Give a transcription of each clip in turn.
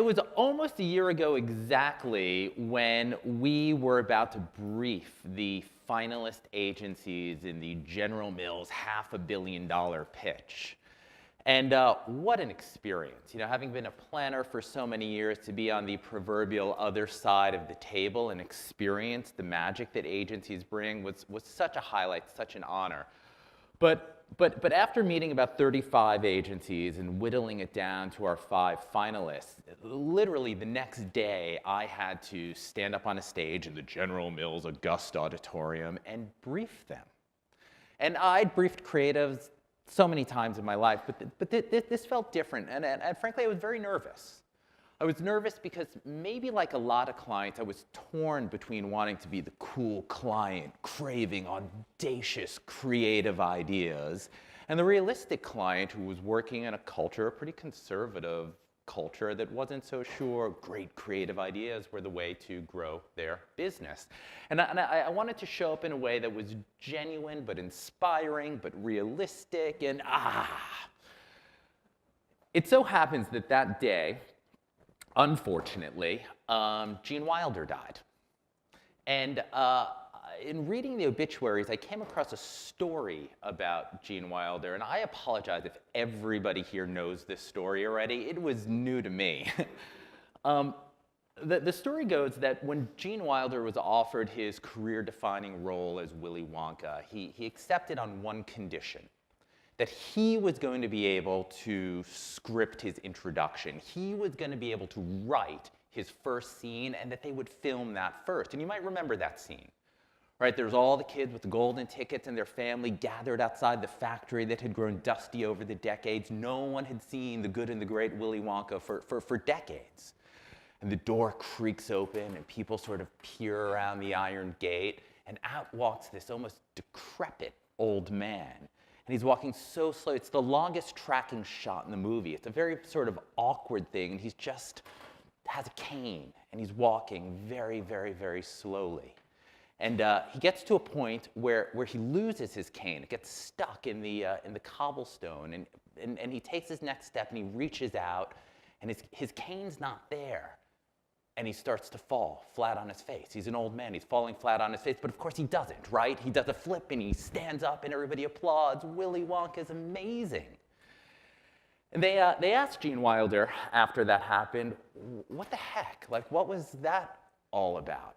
was almost a year ago exactly when we were about to brief the finalist agencies in the General Mills $500 million pitch. And what an experience. You know, having been a planner for so many years, to be on the proverbial other side of the table and experience the magic that agencies bring was such a highlight, such an honor. But after meeting about 35 agencies and whittling it down to our 5 finalists, literally the next day I had to stand up on a stage in the General Mills August Auditorium and brief them. And I'd briefed creatives so many times in my life, but this felt different, and frankly I was very nervous. I was nervous because maybe like a lot of clients, I was torn between wanting to be the cool client, craving audacious, creative ideas, and the realistic client who was working in a culture, a pretty conservative culture that wasn't so sure great creative ideas were the way to grow their business. And I wanted to show up in a way that was genuine, but inspiring, but realistic, and It so happens that that day, unfortunately, Gene Wilder died. And in reading the obituaries, I came across a story about Gene Wilder, and I apologize if everybody here knows this story already. It was new to me. The story goes that when Gene Wilder was offered his career-defining role as Willy Wonka, he accepted on one condition: that he was going to be able to script his introduction. He was going to be able to write his first scene, and that they would film that first. And you might remember that scene, right? There's all the kids with the golden tickets and their family gathered outside the factory that had grown dusty over the decades. No one had seen the good and the great Willy Wonka for decades. And the door creaks open, and people sort of peer around the iron gate, and out walks this almost decrepit old man. And he's walking so slow. It's the longest tracking shot in the movie. It's a very sort of awkward thing. And he's just has a cane, and he's walking very, very, very slowly. And he gets to a point where he loses his cane. It gets stuck in the cobblestone. And he takes his next step, and he reaches out, and his cane's not there. And he starts to fall flat on his face. He's an old man. He's falling flat on his face. But of course he doesn't, right? He does a flip, and he stands up, and everybody applauds. Willy Wonka is amazing. And they asked Gene Wilder after that happened, what the heck? Like, what was that all about?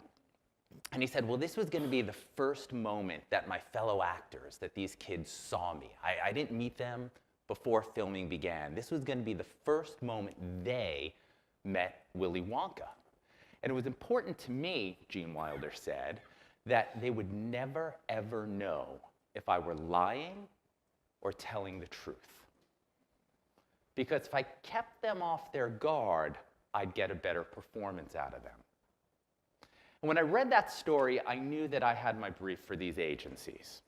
And he said, well, this was going to be the first moment that my fellow actors, that these kids saw me. I didn't meet them before filming began. This was going to be the first moment they met Willy Wonka. And it was important to me, Gene Wilder said, that they would never, ever know if I were lying or telling the truth. Because if I kept them off their guard, I'd get a better performance out of them. And when I read that story, I knew that I had my brief for these agencies.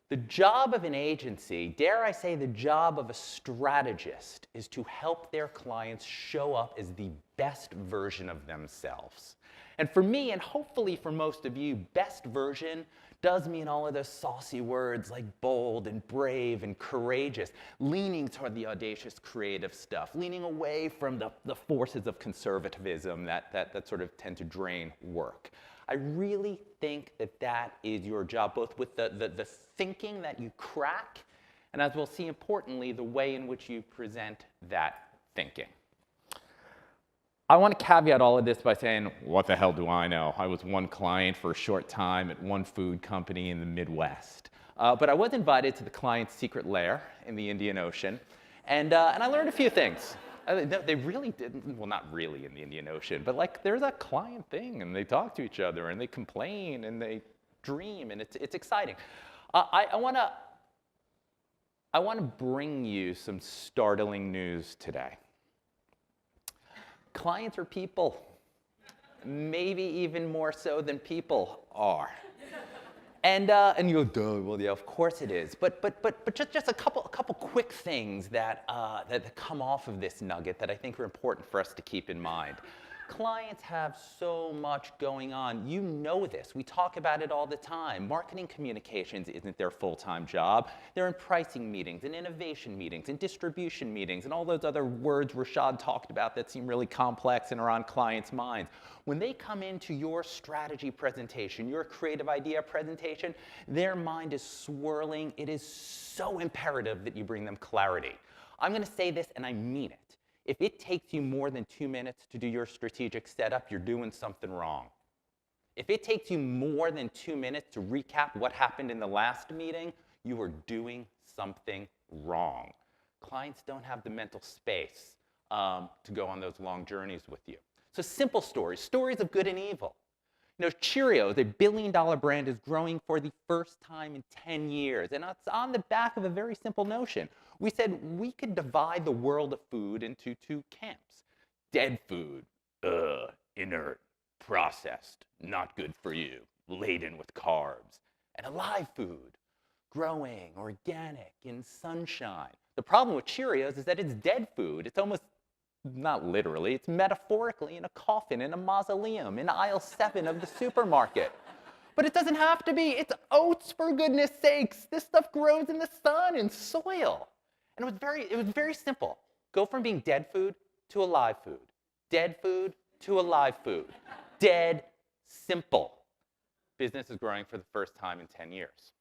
The job of an agency, dare I say the job of a strategist, is to help their clients show up as the best version of themselves. And for me, and hopefully for most of you, best version does mean all of those saucy words like bold and brave and courageous, leaning toward the audacious creative stuff, leaning away from the forces of conservatism that sort of tend to drain work. I really think that is your job, both with the thinking that you crack, and as we'll see importantly, the way in which you present that thinking. I want to caveat all of this by saying, what the hell do I know? I was one client for a short time at one food company in the Midwest. But I was invited to the client's secret lair in the Indian Ocean, and I learned a few things. They really didn't, well, not really in the Indian Ocean, but like there's a client thing, and they talk to each other, and they complain, and they dream, and it's exciting. I want to bring you some startling news today. Clients are people, maybe even more so than people are. And you go, duh, well, yeah, of course it is. But just a couple quick things that come off of this nugget that I think are important for us to keep in mind. Clients have so much going on. You know this. We talk about it all the time. Marketing communications isn't their full-time job. They're in pricing meetings and innovation meetings and distribution meetings and all those other words Rashad talked about that seem really complex and are on clients' minds. When they come into your strategy presentation, your creative idea presentation, their mind is swirling. It is so imperative that you bring them clarity. I'm going to say this, and I mean it. If it takes you more than 2 minutes to do your strategic setup, you're doing something wrong. If it takes you more than 2 minutes to recap what happened in the last meeting, you are doing something wrong. Clients don't have the mental space to go on those long journeys with you. So simple stories, stories of good and evil. You know, Cheerios, a billion-dollar brand, is growing for the first time in 10 years. And it's on the back of a very simple notion. We said we could divide the world of food into 2 camps. Dead food, inert, processed, not good for you, laden with carbs. And alive food, growing, organic, in sunshine. The problem with Cheerios is that it's dead food. It's almost, not literally, it's metaphorically in a coffin, in a mausoleum, in aisle 7 of the supermarket. But it doesn't have to be. It's oats, for goodness sakes. This stuff grows in the sun and soil. And it was very simple. Go from being dead food to alive food. Dead food to alive food. Dead simple. Business is growing for the first time in 10 years.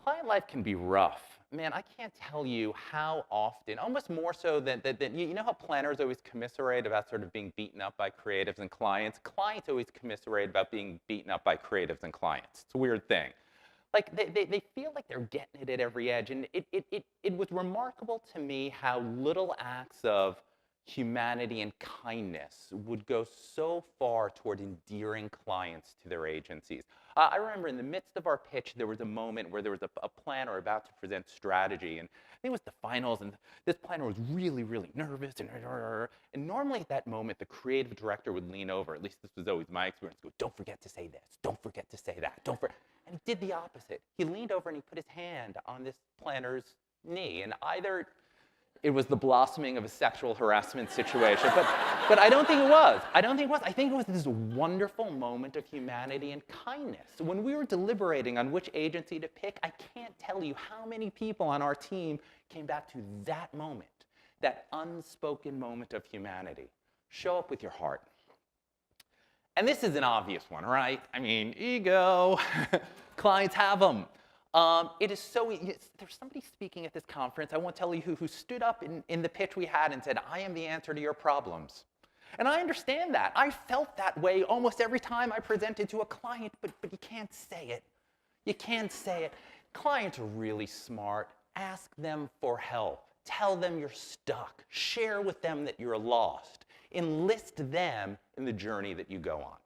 Client life can be rough. Man, I can't tell you how often, almost more so than you know how planners always commiserate about sort of being beaten up by creatives and clients? Clients always commiserate about being beaten up by creatives and clients. It's a weird thing. Like, they feel like they're getting it at every edge. And it was remarkable to me how little acts of humanity and kindness would go so far toward endearing clients to their agencies. I remember in the midst of our pitch, there was a moment where there was a planner about to present strategy, and I think it was the finals, and this planner was really, really nervous, and normally at that moment, the creative director would lean over, at least this was always my experience, go, don't forget to say this, don't forget to say that, and he did the opposite. He leaned over and he put his hand on this planner's knee, and either it was the blossoming of a sexual harassment situation, but I don't think it was. I think it was this wonderful moment of humanity and kindness. When we were deliberating on which agency to pick, I can't tell you how many people on our team came back to that moment, that unspoken moment of humanity. Show up with your heart. And this is an obvious one, right? I mean, ego. Clients have them. It is so easy. There's somebody speaking at this conference, I won't tell you who stood up in the pitch we had and said, I am the answer to your problems. And I understand that. I felt that way almost every time I presented to a client, but you can't say it. You can't say it. Clients are really smart. Ask them for help. Tell them you're stuck. Share with them that you're lost. Enlist them in the journey that you go on.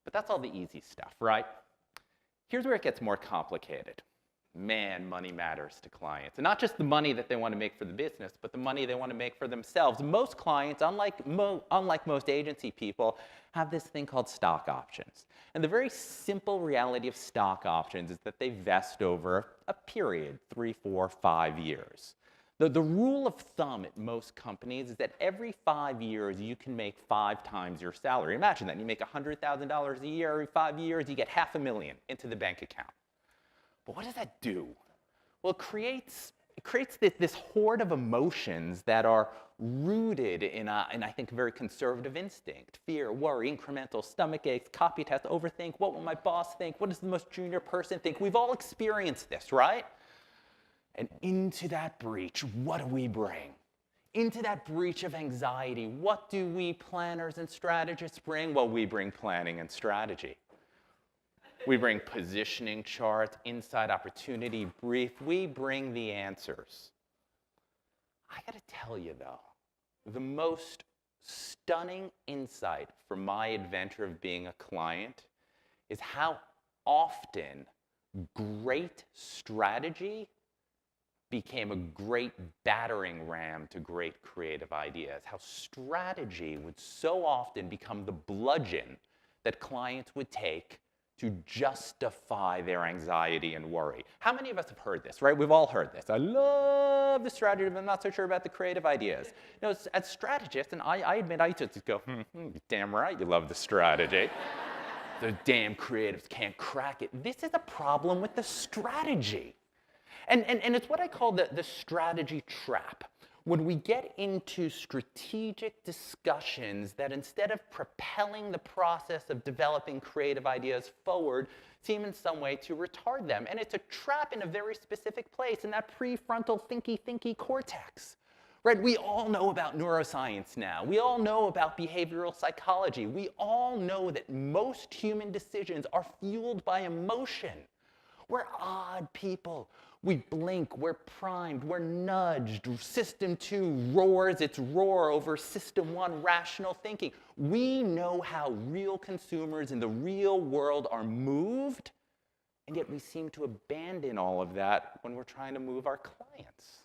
But that's all the easy stuff, right? Here's where it gets more complicated. Man, money matters to clients. And not just the money that they want to make for the business, but the money they want to make for themselves. Most clients, unlike most agency people, have this thing called stock options. And the very simple reality of stock options is that they vest over a period, 3, 4, 5 years. The rule of thumb at most companies is that every 5 years, you can make 5 times your salary. Imagine that. You make $100,000 a year. Every 5 years, you get $500,000 into the bank account. But what does that do? Well, it creates this horde of emotions that are rooted in I think, a very conservative instinct. Fear, worry, incremental, stomach aches, copy test, overthink. What will my boss think? What does the most junior person think? We've all experienced this, right? And into that breach, what do we bring? Into that breach of anxiety, what do we planners and strategists bring? Well, we bring planning and strategy. We bring positioning charts, inside opportunity brief. We bring the answers. I gotta tell you though, the most stunning insight from my adventure of being a client is how often great strategy became a great battering ram to great creative ideas. How strategy would so often become the bludgeon that clients would take to justify their anxiety and worry. How many of us have heard this, right? We've all heard this. I love the strategy, but I'm not so sure about the creative ideas. You know, as strategists, and I admit I just go, damn right you love the strategy. The damn creatives can't crack it. This is a problem with the strategy. And it's what I call the strategy trap. When we get into strategic discussions that instead of propelling the process of developing creative ideas forward, seem in some way to retard them. And it's a trap in a very specific place, in that prefrontal thinky cortex. Right? We all know about neuroscience now. We all know about behavioral psychology. We all know that most human decisions are fueled by emotion. We're odd people. We blink, we're primed, we're nudged. System 2 roars its roar over System 1 rational thinking. We know how real consumers in the real world are moved, and yet we seem to abandon all of that when we're trying to move our clients.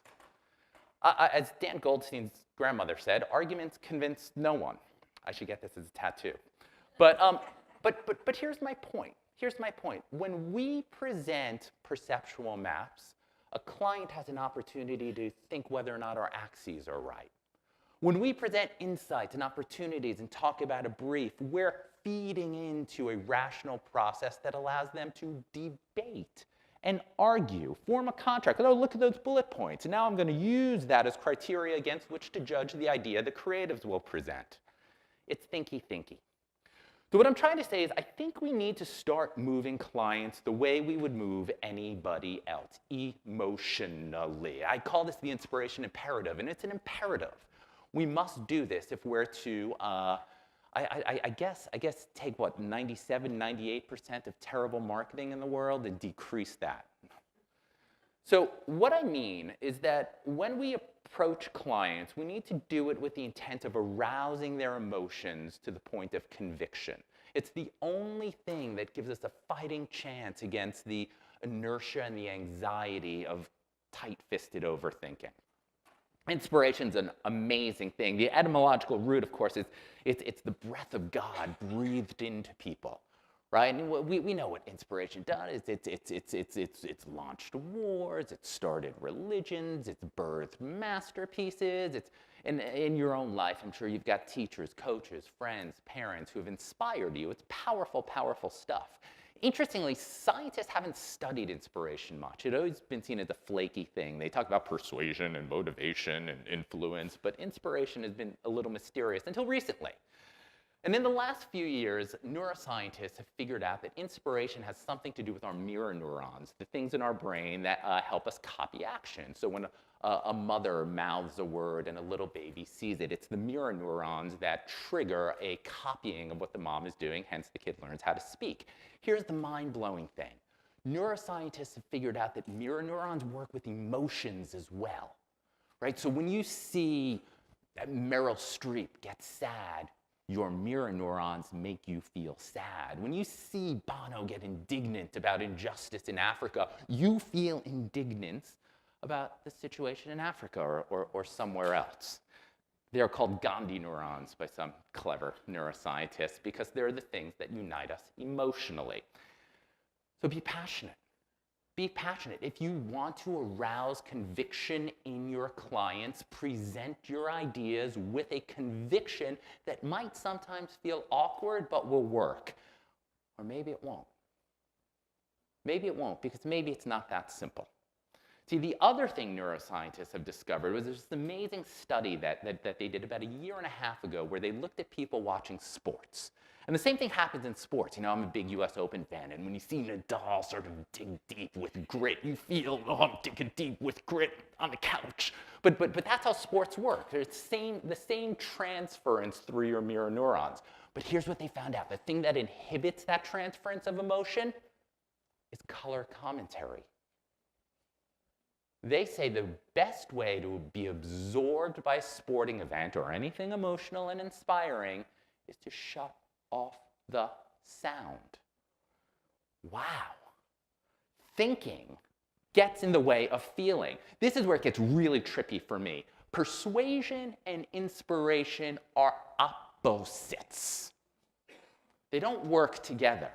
As Dan Goldstein's grandmother said, arguments convince no one. I should get this as a tattoo. But here's my point. Here's my point. When we present perceptual maps, a client has an opportunity to think whether or not our axes are right. When we present insights and opportunities and talk about a brief, we're feeding into a rational process that allows them to debate and argue, form a contract. Oh, look at those bullet points. And now I'm going to use that as criteria against which to judge the idea the creatives will present. It's thinky. So what I'm trying to say is I think we need to start moving clients the way we would move anybody else, emotionally. I call this the inspiration imperative, and it's an imperative. We must do this if we're to, I guess take what, 97, 98% of terrible marketing in the world and decrease that. So what I mean is that when we approach clients, we need to do it with the intent of arousing their emotions to the point of conviction. It's the only thing that gives us a fighting chance against the inertia and the anxiety of tight-fisted overthinking. Inspiration's an amazing thing. The etymological root, of course, is it's the breath of God breathed into people. Right? And we know what inspiration does. It's launched wars, it's started religions, it's birthed masterpieces. It's in your own life, I'm sure you've got teachers, coaches, friends, parents who have inspired you. It's powerful, powerful stuff. Interestingly, scientists haven't studied inspiration much. It's always been seen as a flaky thing. They talk about persuasion and motivation and influence, but inspiration has been a little mysterious until recently. And in the last few years, neuroscientists have figured out that inspiration has something to do with our mirror neurons, the things in our brain that help us copy action. So when a mother mouths a word and a little baby sees it, it's the mirror neurons that trigger a copying of what the mom is doing, hence the kid learns how to speak. Here's the mind-blowing thing. Neuroscientists have figured out that mirror neurons work with emotions as well. Right? So when you see that Meryl Streep get sad, your mirror neurons make you feel sad. When you see Bono get indignant about injustice in Africa, you feel indignance about the situation in Africa or somewhere else. They are called Gandhi neurons by some clever neuroscientists because they're the things that unite us emotionally. So be passionate. Be passionate. If you want to arouse conviction in your clients, present your ideas with a conviction that might sometimes feel awkward but will work. Or maybe it won't. Maybe it won't, because maybe it's not that simple. See, the other thing neuroscientists have discovered was this amazing study that they did about a year and a half ago where they looked at people watching sports. And the same thing happens in sports. You know, I'm a big US Open fan, and when you see Nadal sort of dig deep with grit, you feel, oh, I'm digging deep with grit on the couch. But that's how sports work. There's the same transference through your mirror neurons. But here's what they found out. The thing that inhibits that transference of emotion is color commentary. They say the best way to be absorbed by a sporting event or anything emotional and inspiring is to shut off the sound. Wow. Thinking gets in the way of feeling. This is where it gets really trippy for me. Persuasion and inspiration are opposites. They don't work together.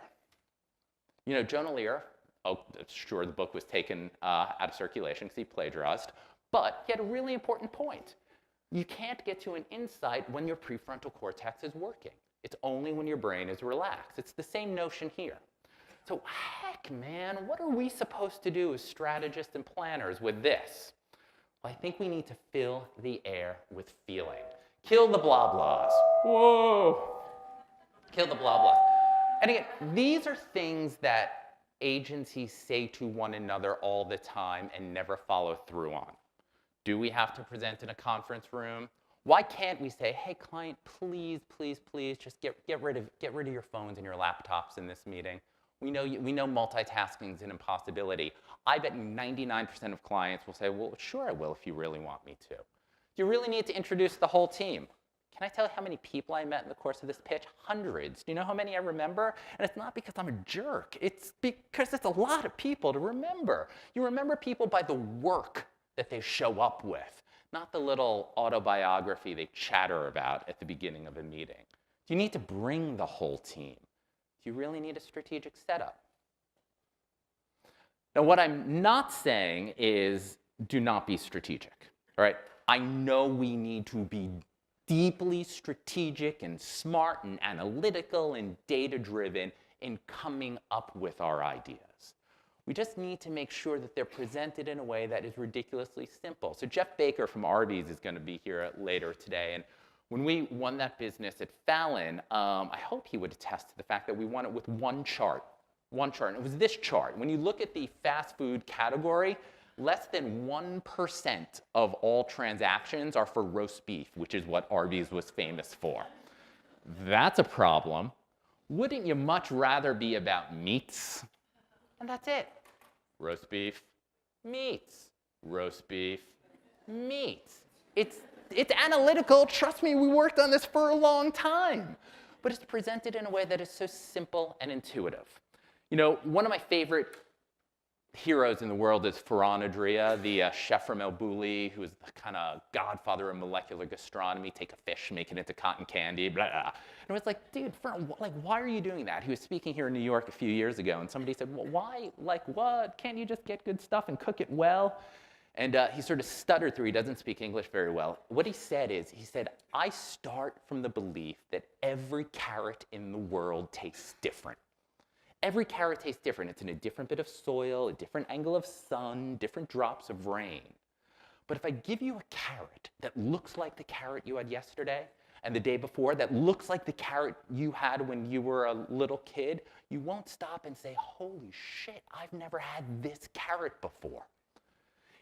You know, Jonah Lear, oh, sure, the book was taken out of circulation because he plagiarized, but he had a really important point. You can't get to an insight when your prefrontal cortex is working. It's only when your brain is relaxed. It's the same notion here. So heck, man, what are we supposed to do as strategists and planners with this? Well, I think we need to fill the air with feeling. Kill the blah blahs. Whoa. Kill the blah blahs. And again, these are things that agencies say to one another all the time and never follow through on. Do we have to present in a conference room? Why can't we say, hey, client, please, please, please, just get rid of your phones and your laptops in this meeting. We know multitasking is an impossibility. I bet 99% of clients will say, well, sure I will if you really want me to. Do you really need to introduce the whole team? Can I tell you how many people I met in the course of this pitch? Hundreds. Do you know how many I remember? And it's not because I'm a jerk. It's because it's a lot of people to remember. You remember people by the work that they show up with, not the little autobiography they chatter about at the beginning of a meeting. Do you need to bring the whole team? Do you really need a strategic setup? Now, what I'm not saying is do not be strategic, all right? I know we need to be deeply strategic and smart and analytical and data-driven in coming up with our ideas. We just need to make sure that they're presented in a way that is ridiculously simple. So Jeff Baker from Arby's is going to be here later today. And when we won that business at Fallon, I hope he would attest to the fact that we won it with one chart. And it was this chart. When you look at the fast food category, less than 1% of all transactions are for roast beef, which is what Arby's was famous for. That's a problem. Wouldn't you much rather be about meats? And that's it. Roast beef, meats. Roast beef, meats. It's analytical. Trust me, we worked on this for a long time. But it's presented in a way that is so simple and intuitive. You know, one of my favorite heroes in the world is Ferran Adria, the chef from El Bulli, who is the kind of godfather of molecular gastronomy. Take a fish, make it into cotton candy, blah, blah. And I was like, dude, Ferran, why are you doing that? He was speaking here in New York a few years ago, and somebody said, well, why? Like, what? Can't you just get good stuff and cook it well? And he sort of stuttered through. He doesn't speak English very well. What he said is, I start from the belief that every carrot in the world tastes different. Every carrot tastes different. It's in a different bit of soil, a different angle of sun, different drops of rain. But if I give you a carrot that looks like the carrot you had yesterday and the day before, that looks like the carrot you had when you were a little kid, you won't stop and say, holy shit, I've never had this carrot before.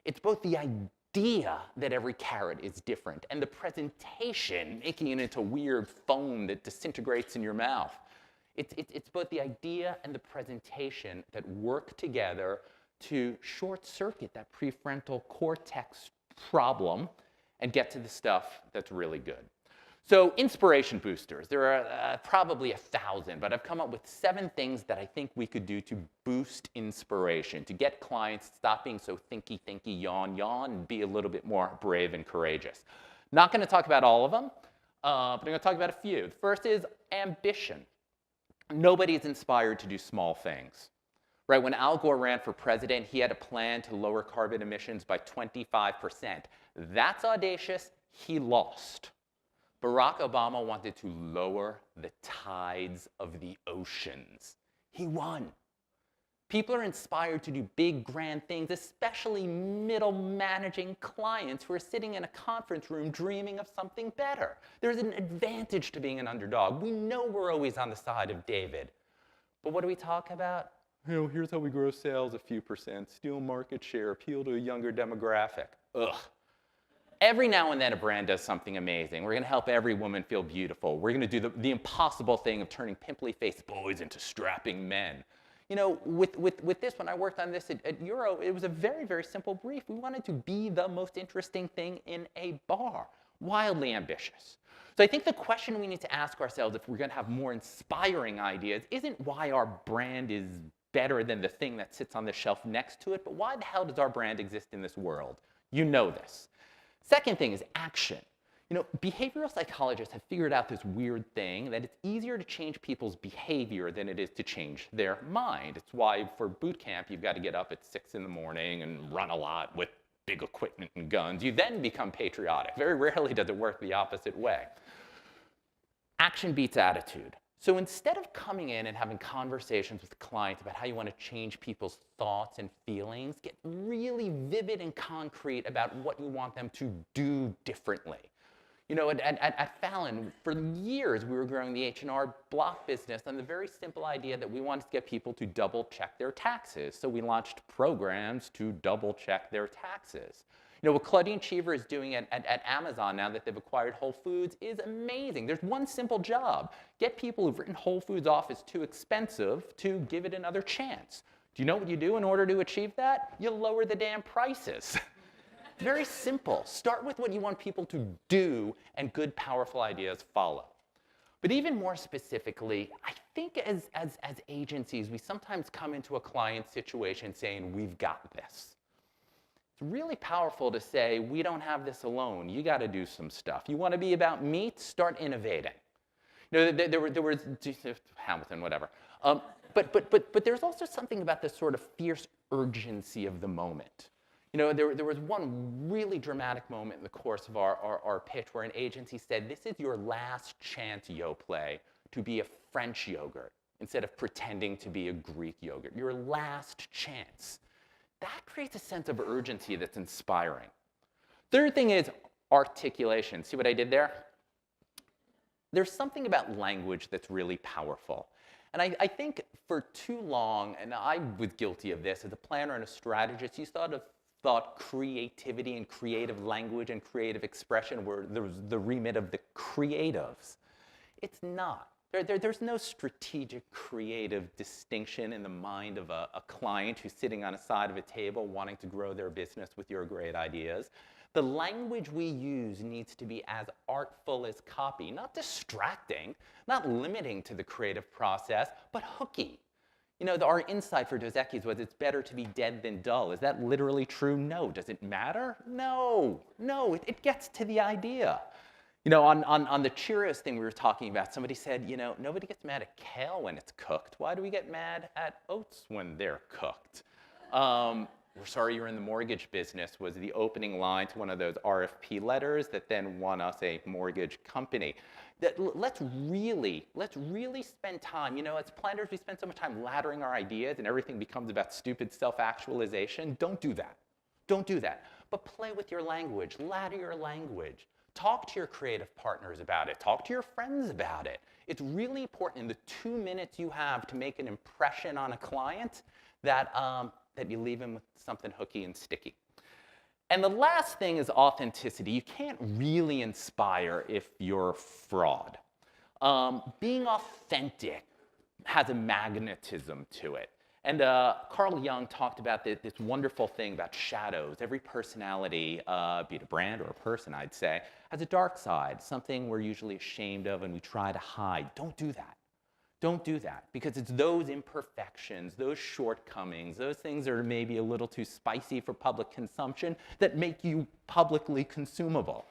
It's both the idea that every carrot is different and the presentation, making it into weird foam that disintegrates in your mouth. It's both the idea and the presentation that work together to short-circuit that prefrontal cortex problem and get to the stuff that's really good. So inspiration boosters, there are probably 1,000, but I've come up with 7 things that I think we could do to boost inspiration, to get clients to stop being so thinky, yawn, and be a little bit more brave and courageous. Not going to talk about all of them, but I'm going to talk about a few. The first is ambition. Nobody is inspired to do small things. Right? When Al Gore ran for president, he had a plan to lower carbon emissions by 25%. That's audacious. He lost. Barack Obama wanted to lower the tides of the oceans. He won. People are inspired to do big, grand things, especially middle managing clients who are sitting in a conference room dreaming of something better. There's an advantage to being an underdog. We know we're always on the side of David. But what do we talk about? You know, here's how we grow sales a few percent, steal market share, appeal to a younger demographic. Ugh. Every now and then a brand does something amazing. We're going to help every woman feel beautiful. We're going to do the impossible thing of turning pimply-faced boys into strapping men. You know, with this, when I worked on this at Euro, it was a very, very simple brief. We wanted to be the most interesting thing in a bar. Wildly ambitious. So I think the question we need to ask ourselves if we're going to have more inspiring ideas isn't why our brand is better than the thing that sits on the shelf next to it, but why the hell does our brand exist in this world? You know this. Second thing is action. Behavioral psychologists have figured out this weird thing that it's easier to change people's behavior than it is to change their mind. It's why for boot camp, you've got to get up at 6 in the morning and run a lot with big equipment and guns. You then become patriotic. Very rarely does it work the opposite way. Action beats attitude. So instead of coming in and having conversations with clients about how you want to change people's thoughts and feelings, get really vivid and concrete about what you want them to do differently. At Fallon, for years, we were growing the H&R Block business on the very simple idea that we wanted to get people to double-check their taxes. So we launched programs to double-check their taxes. What Claudine Cheever is doing at Amazon now that they've acquired Whole Foods is amazing. There's one simple job. Get people who've written Whole Foods off as too expensive to give it another chance. Do you know what you do in order to achieve that? You lower the damn prices. Very simple. Start with what you want people to do, and good, powerful ideas follow. But even more specifically, I think as agencies, we sometimes come into a client situation saying, we've got this. It's really powerful to say, we don't have this alone. You got to do some stuff. You want to be about meat? Start innovating. There was Hamilton, whatever. But there's also something about this sort of fierce urgency of the moment. There was one really dramatic moment in the course of our pitch where an agency said, this is your last chance, Yoplait, to be a French yogurt instead of pretending to be a Greek yogurt. Your last chance. That creates a sense of urgency that's inspiring. Third thing is articulation. See what I did there? There's something about language that's really powerful. And I think for too long, and I was guilty of this, as a planner and a strategist, you thought creativity and creative language and creative expression were the remit of the creatives. It's not. There's no strategic creative distinction in the mind of a client who's sitting on a side of a table wanting to grow their business with your great ideas. The language we use needs to be as artful as copy, not distracting, not limiting to the creative process, but hooky. Our insight for Dos Equis was it's better to be dead than dull. Is that literally true? No. Does it matter? No. It gets to the idea. On the Cheerios thing we were talking about, somebody said, nobody gets mad at kale when it's cooked. Why do we get mad at oats when they're cooked? We're sorry you're in the mortgage business was the opening line to one of those RFP letters that then won us a mortgage company. Let's really spend time. As planners, we spend so much time laddering our ideas and everything becomes about stupid self-actualization. Don't do that. Don't do that. But play with your language. Ladder your language. Talk to your creative partners about it. Talk to your friends about it. It's really important in the 2 minutes you have to make an impression on a client that you leave them with something hooky and sticky. And the last thing is authenticity. You can't really inspire if you're a fraud. Being authentic has a magnetism to it. And Carl Jung talked about this wonderful thing about shadows. Every personality, be it a brand or a person, I'd say, has a dark side, something we're usually ashamed of and we try to hide. Don't do that. Don't do that, because it's those imperfections, those shortcomings, those things that are maybe a little too spicy for public consumption that make you publicly consumable.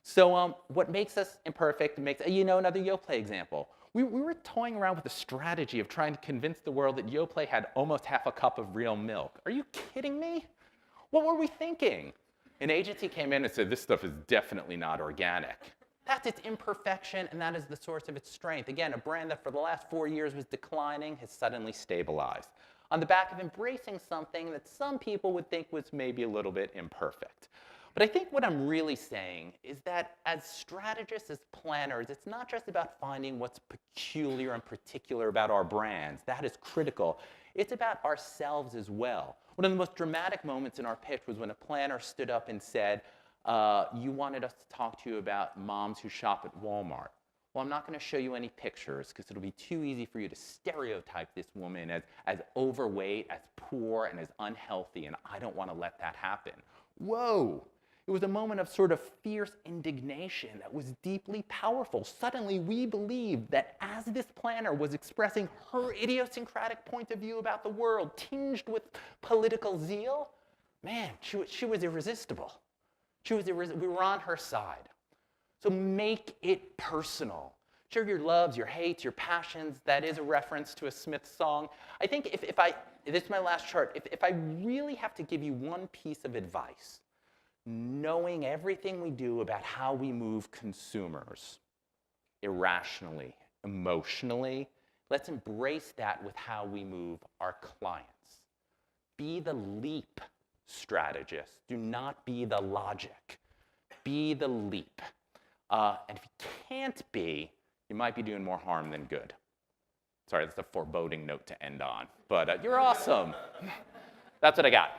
So what makes us imperfect makes, another Yoplait example. We were toying around with the strategy of trying to convince the world that Yoplait had almost half a cup of real milk. Are you kidding me? What were we thinking? An agency came in and said, this stuff is definitely not organic. That's its imperfection, and that is the source of its strength. Again, a brand that for the last 4 years was declining has suddenly stabilized on the back of embracing something that some people would think was maybe a little bit imperfect. But I think what I'm really saying is that as strategists, as planners, it's not just about finding what's peculiar and particular about our brands. That is critical. It's about ourselves as well. One of the most dramatic moments in our pitch was when a planner stood up and said, you wanted us to talk to you about moms who shop at Walmart. Well, I'm not going to show you any pictures because it'll be too easy for you to stereotype this woman as overweight, as poor, and as unhealthy, and I don't want to let that happen. Whoa! It was a moment of sort of fierce indignation that was deeply powerful. Suddenly, we believed that as this planner was expressing her idiosyncratic point of view about the world, tinged with political zeal, man, she was irresistible. We were on her side. So make it personal. Share your loves, your hates, your passions. That is a reference to a Smith song. I think this is my last chart, if I really have to give you one piece of advice, knowing everything we do about how we move consumers, irrationally, emotionally, let's embrace that with how we move our clients. Be the leap strategist. Do not be the logic. Be the leap. And if you can't be, you might be doing more harm than good. Sorry, that's a foreboding note to end on. But you're awesome. That's what I got.